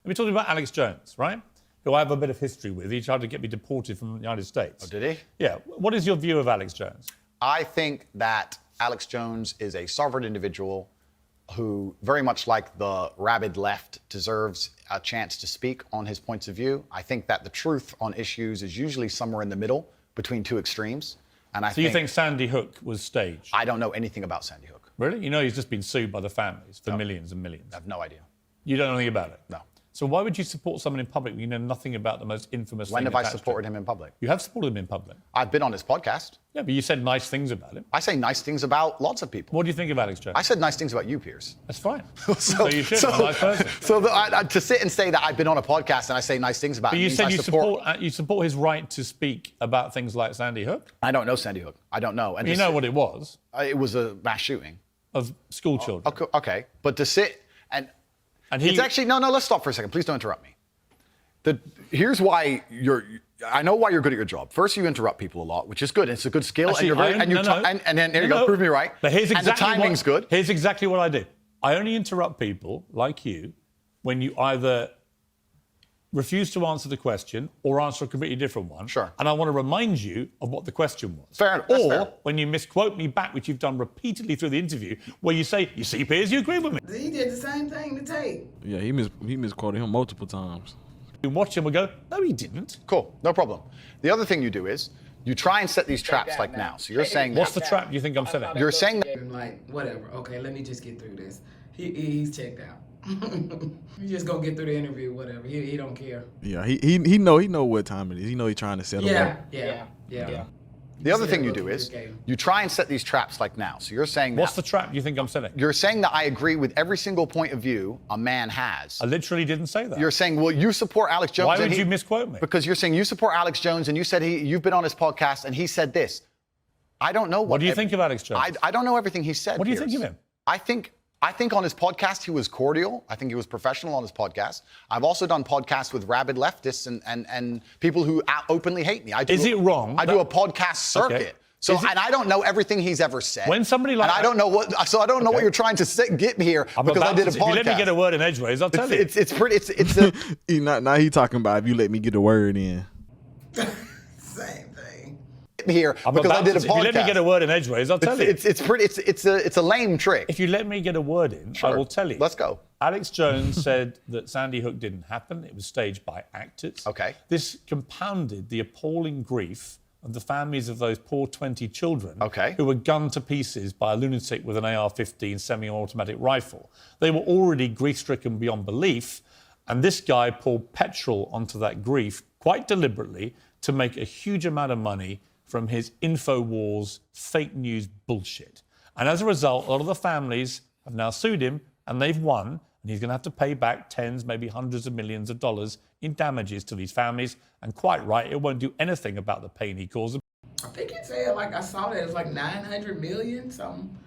We're talking about Alex Jones, right? Who I have a bit of history with. He tried to get me deported from the United States. Oh, did he? Yeah. What is your view of Alex Jones? I think that Alex Jones is a sovereign individual who, very much like the rabid left, deserves a chance to speak on his points of view. I think that the truth on issues is usually somewhere in the middle between two extremes. And So you think Sandy Hook was staged? I don't know anything about Sandy Hook. Really? You know he's just been sued by the families for millions and millions. I have no idea. You don't know anything about it? No. So why would you support someone in public when you know nothing about the most infamous When thing have I attached to supported him in public? You have supported him in public. I've been on his podcast. Yeah, but you said nice things about him. I say nice things about lots of people. What do you think of Alex Jones? I said nice things about you, Piers. That's fine. So you should. I'm a nice person. So to sit and say that I've been on a podcast and I say nice things about But him you means said I you support his right to speak about things like Sandy Hook? I don't know Sandy Hook. I don't know. And You know what it was? It was a mass shooting. Of school children. Okay. But to sit and he, it's actually, no, let's stop for a second. Please don't interrupt me. Here's why I know why you're good at your job. First, you interrupt people a lot, which is good. It's a good skill. Actually, and then there you go, prove me right. But here's exactly and the timing's good. Here's exactly what I do. I only interrupt people like you when you either refuse to answer the question or answer a completely different one. Sure. And I want to remind you of what the question was. Fair enough. Or when you misquote me back, which you've done repeatedly through the interview, where you say, you see, Piers, you agree with me. He did the same thing to Tate. Yeah, he misquoted him multiple times. You watch him and go, no, he didn't. Cool, no problem. The other thing you do is you try and set these traps like now. So you're saying What's the trap you think I'm setting? You're saying that I'm like, whatever. Okay, let me just get through this. He's checked out. He's just gonna get through the interview, whatever. He don't care. Yeah, he know what time it is. He know he's trying to settle up. Yeah. the other thing you do is you try and set these traps like now. So you're saying What's the trap you think I'm setting? You're saying that I agree with every single point of view a man has. I literally didn't say that. You're saying, well, you support Alex Jones. Why would you misquote me? Because you're saying you support Alex Jones and you said you've been on his podcast and he said this. I don't know What do you think of Alex Jones? I don't know everything he said. What do you Piers. think of him? I think on his podcast he was cordial. I think he was professional on his podcast. I've also done podcasts with rabid leftists and people who openly hate me. Is it wrong? I do a podcast circuit. Okay. So and I don't know everything he's ever said. When somebody like and I don't know what what you're trying to get me here because I did a podcast. If you let me get a word in edgeways, I'll tell you. It's pretty. It's a. Now he talking about if you let me get a word in. Same thing. Here because I did a podcast. If you let me get a word in edgeways, I'll tell you. It's pretty. It's a lame trick. If you let me get a word in, Sure. I will tell you. Let's go. Alex Jones said that Sandy Hook didn't happen. It was staged by actors. Okay. This compounded the appalling grief of the families of those poor 20 children who were gunned to pieces by a lunatic with an AR-15 semi-automatic rifle. They were already grief-stricken beyond belief, and this guy poured petrol onto that grief quite deliberately to make a huge amount of money from his InfoWars fake news bullshit. And as a result, a lot of the families have now sued him, and they've won, and he's going to have to pay back tens, maybe hundreds of millions of dollars in damages to these families. And quite right, it won't do anything about the pain he caused them. I think it said, I saw that it's like 900 million, some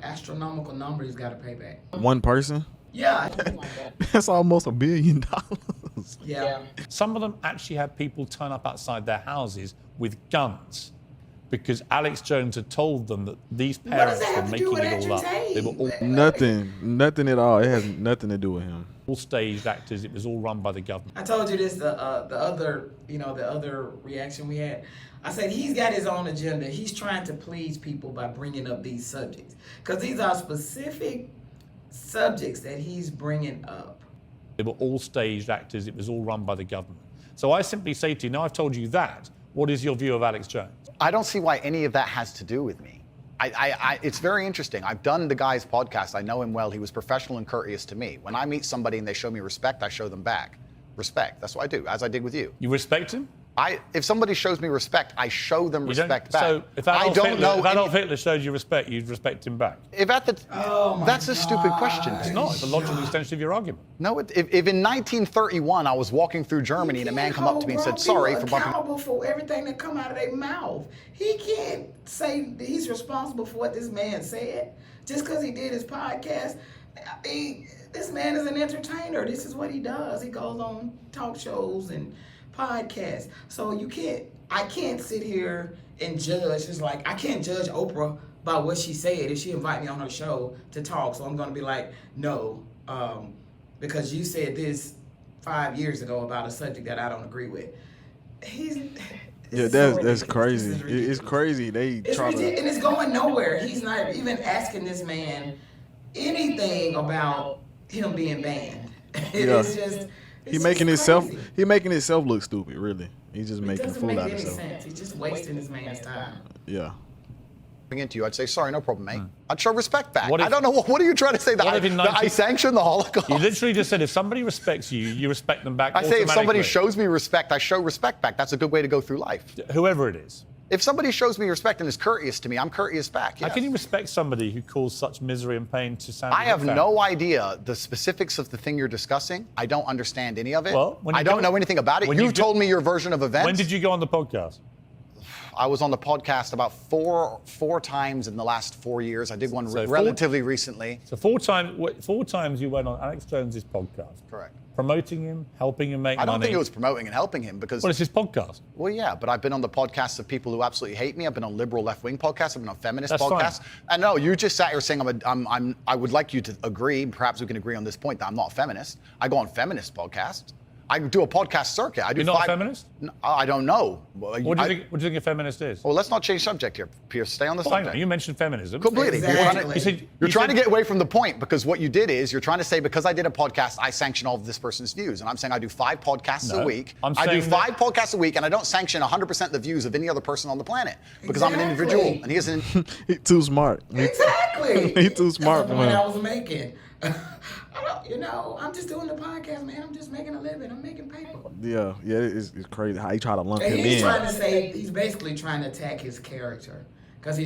astronomical number he's got to pay back. One person? Yeah. That's almost $1 billion. Yeah. Some of them actually had people turn up outside their houses with guns because Alex Jones had told them that these parents were making it all up. They were all Nothing at all. It has nothing to do with him. All staged actors. It was all run by the government. I told you this the other reaction we had. I said he's got his own agenda. He's trying to please people by bringing up these subjects because these are specific subjects that he's bringing up. They were all staged actors. It was all run by the government. So I simply say to you, now I've told you that, what is your view of Alex Jones? I don't see why any of that has to do with me. It's very interesting. I've done the guy's podcast. I know him well. He was professional and courteous to me. When I meet somebody and they show me respect, I show them back. Respect. That's what I do, as I did with you. You respect him? If somebody shows me respect, I show them respect back. So if Adolf Hitler showed you respect, you'd respect him back? That's a stupid question. It's not. It's a logical extension of your argument. No, if in 1931 I was walking through Germany and a man come up to me and said, sorry for bumping... accountable for everything that come out of their mouth. He can't say he's responsible for what this man said just because he did his podcast. This man is an entertainer. This is what he does. He goes on talk shows and podcasts. So I can't sit here and judge. It's like I can't judge Oprah by what she said if she invite me on her show to talk. So I'm gonna be like, no, because you said this 5 years ago about a subject that I don't agree with. That's crazy. It's crazy. And it's going nowhere. He's not even asking this man anything about him being banned. It's just he making himself look stupid. Really, he's just making a fool out of himself. Sense. He's just wasting this man's time. Yeah. Into you, I'd say, sorry, no problem, mate. I'd show respect back. I don't know, what are you trying to say? That I sanction the Holocaust? You literally just said if somebody respects you, you respect them back. I say if somebody shows me respect, I show respect back. That's a good way to go through life. Whoever it is. If somebody shows me respect and is courteous to me, I'm courteous back. Yes. How can you respect somebody who caused such misery and pain to Sandy? I have no idea the specifics of the thing you're discussing. I don't understand any of it. Well, I don't know anything about it. You've told me your version of events. When did you go on the podcast? I was on the podcast about four times in the last 4 years. I did one relatively recently. So four times you went on Alex Jones's podcast. Correct. Promoting him, helping him make money. I don't think it was promoting and helping him because... Well, it's his podcast. Well, yeah, but I've been on the podcasts of people who absolutely hate me. I've been on liberal left-wing podcasts. I've been on feminist podcasts. Fine. And no, you just sat here saying I would like you to agree, perhaps we can agree on this point, that I'm not a feminist. I go on feminist podcasts. I do a podcast circuit. You're not a feminist? No, I don't know. What do you think a feminist is? Well, let's not change subject here, Piers. Stay on the subject. You mentioned feminism. Completely. Exactly. You're trying to get away from the point because what you did is you're trying to say because I did a podcast, I sanction all of this person's views. And I'm saying I do 5 podcasts a week. I do 5 podcasts a week and I don't sanction 100% the views of any other person on the planet because I'm an individual and he isn't. He's too smart. Exactly. He's too smart. That's the point I was making. I'm just doing the podcast, man. I'm just making a living. I'm making paper. Yeah, it's crazy how he try to lump him in. He's basically trying to attack his character. Because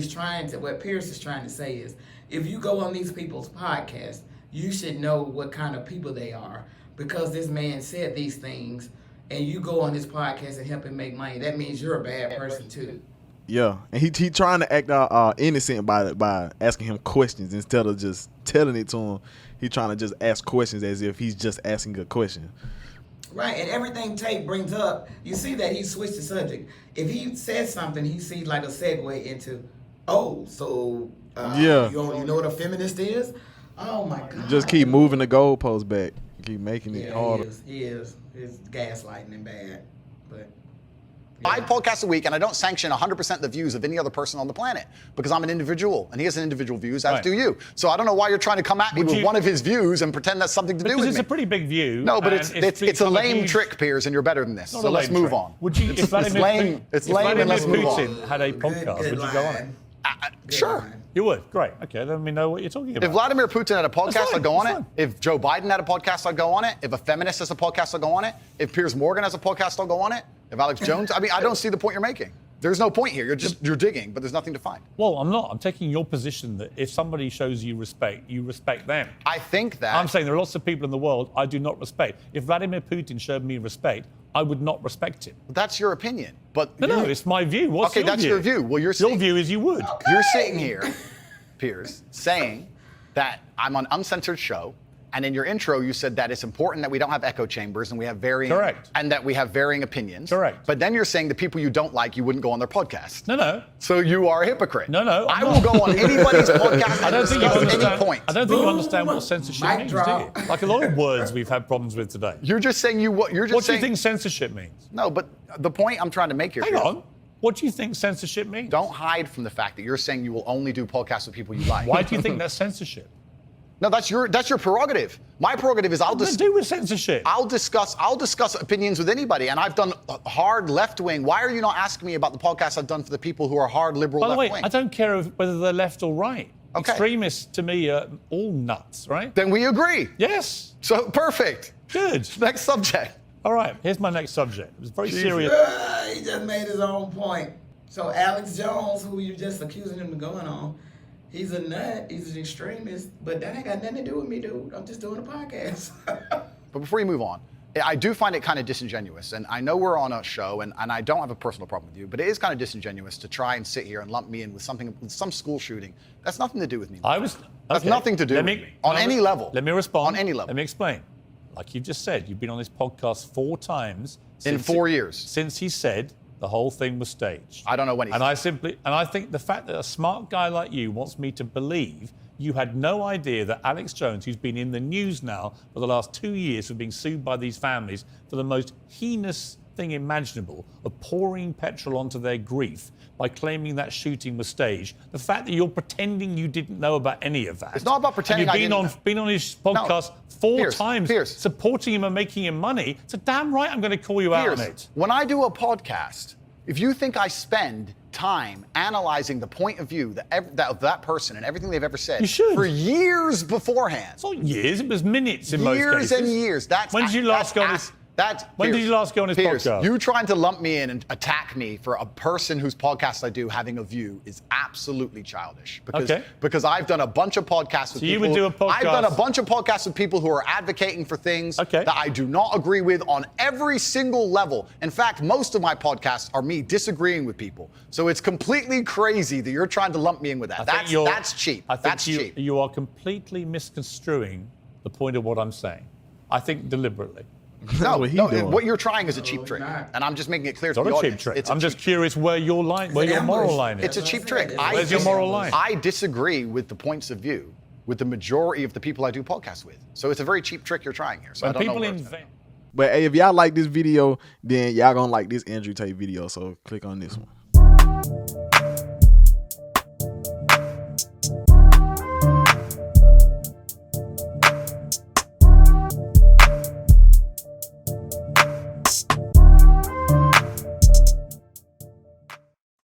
what Piers is trying to say is, if you go on these people's podcasts, you should know what kind of people they are. Because this man said these things, and you go on his podcast and help him make money, that means you're a bad person too. Yeah, and he trying to act innocent by asking him questions instead of just telling it to him. He trying to just ask questions as if he's just asking a question. Right, and everything Tate brings up, you see that he switched the subject. If he says something, he sees like a segue into, you know what a feminist is? Oh my God. Just keep moving the goalposts back. Keep making it harder. He is. It's gaslighting and bad, but... 5 podcasts a week, and I don't sanction 100% the views of any other person on the planet because I'm an individual, and he has an individual views, as do you. So I don't know why you're trying to come at me with one of his views and pretend that's something to do with me. Because it's a pretty big view. No, but it's a lame trick, Piers, and you're better than this. So let's move on. Would you? If Vladimir Putin had a podcast, would you go on it? Sure. You would? Great. Okay, then we know what you're talking about. If Vladimir Putin had a podcast, I'd go on it. If Joe Biden had a podcast, I'd go on it. If a feminist has a podcast, I'd go on it. If Piers Morgan has a podcast, I'll go on it. If Alex Jones, I don't see the point you're making. There's no point here. You're digging, but there's nothing to find. Well, I'm not. I'm taking your position that if somebody shows you respect them. I think that. I'm saying there are lots of people in the world I do not respect. If Vladimir Putin showed me respect, I would not respect him. That's your opinion. But no, it's my view. What's your view? That's your view. Well, your view is you would. Okay. You're sitting here, Piers, saying that I'm on uncensored show. And in your intro, you said that it's important that we don't have echo chambers and we have varying and that we have varying opinions. Correct. But then you're saying the people you don't like, you wouldn't go on their podcast. No. So you are a hypocrite. No. I will go on anybody's podcast and discuss any point. I don't think you understand what censorship means, do you? Like a lot of words we've had problems with today. You're just saying What do you think censorship means? No, but the point I'm trying to make here. Hang on. What do you think censorship means? Don't hide from the fact that you're saying you will only do podcasts with people you like. Why do you think that's censorship? No, that's your prerogative. My prerogative is What does it do with censorship? I'll discuss opinions with anybody, and I've done hard left wing. Why are you not asking me about the podcasts I've done for the people who are hard liberal left wing? By the way, I don't care whether they're left or right. Okay. Extremists to me are all nuts, right? Then we agree. Yes. So perfect. Good. Next subject. All right. Here's my next subject. It was very serious. He just made his own point. So Alex Jones, who you just accusing him of going on. He's a nut. He's an extremist, but that ain't got nothing to do with me, dude. I'm just doing a podcast. But before you move on, I do find it kind of disingenuous, and I know we're on a show, and I don't have a personal problem with you, but it is kind of disingenuous to try and sit here and lump me in with some school shooting. That's nothing to do with me. That's nothing to do with me. On any level. Let me respond. On any level. Let me explain. Like you've just said, you've been on this podcast 4 times. In 4 years. Since he said the whole thing was staged. I don't know when he said I think the fact that a smart guy like you wants me to believe you had no idea that Alex Jones, who's been in the news now for the last 2 years for being sued by these families for the most heinous thing imaginable of pouring petrol onto their grief by claiming that shooting was staged. The fact that you're pretending you didn't know about any of that. It's not about pretending and you've been on his podcast four times, supporting him and making him money. So damn right I'm going to call you out on it. When I do a podcast, if you think I spend time analyzing the point of view of that person and everything they've ever said you should. For years beforehand. It's not years, it was minutes in most cases. Years and years. When did you last go on this? When did you last go on his podcast? You trying to lump me in and attack me for a person whose podcast I do having a view is absolutely childish. Because I've done a bunch of podcasts with people. You would do a podcast. I've done a bunch of podcasts with people who are advocating for things that I do not agree with on every single level. In fact, most of my podcasts are me disagreeing with people. So it's completely crazy that you're trying to lump me in with that. That's cheap. That's cheap. You are completely misconstruing the point of what I'm saying. I think deliberately. No, what you're trying is a cheap trick, and I'm just making it clear to the audience. It's not a cheap trick. I'm just curious where your moral line is. It's a cheap trick. Where's your moral line? I disagree with the points of view with the majority of the people I do podcasts with. So it's a very cheap trick you're trying here. So I don't know. But hey, if y'all like this video, then y'all gonna like this Andrew Tate video. So click on this one.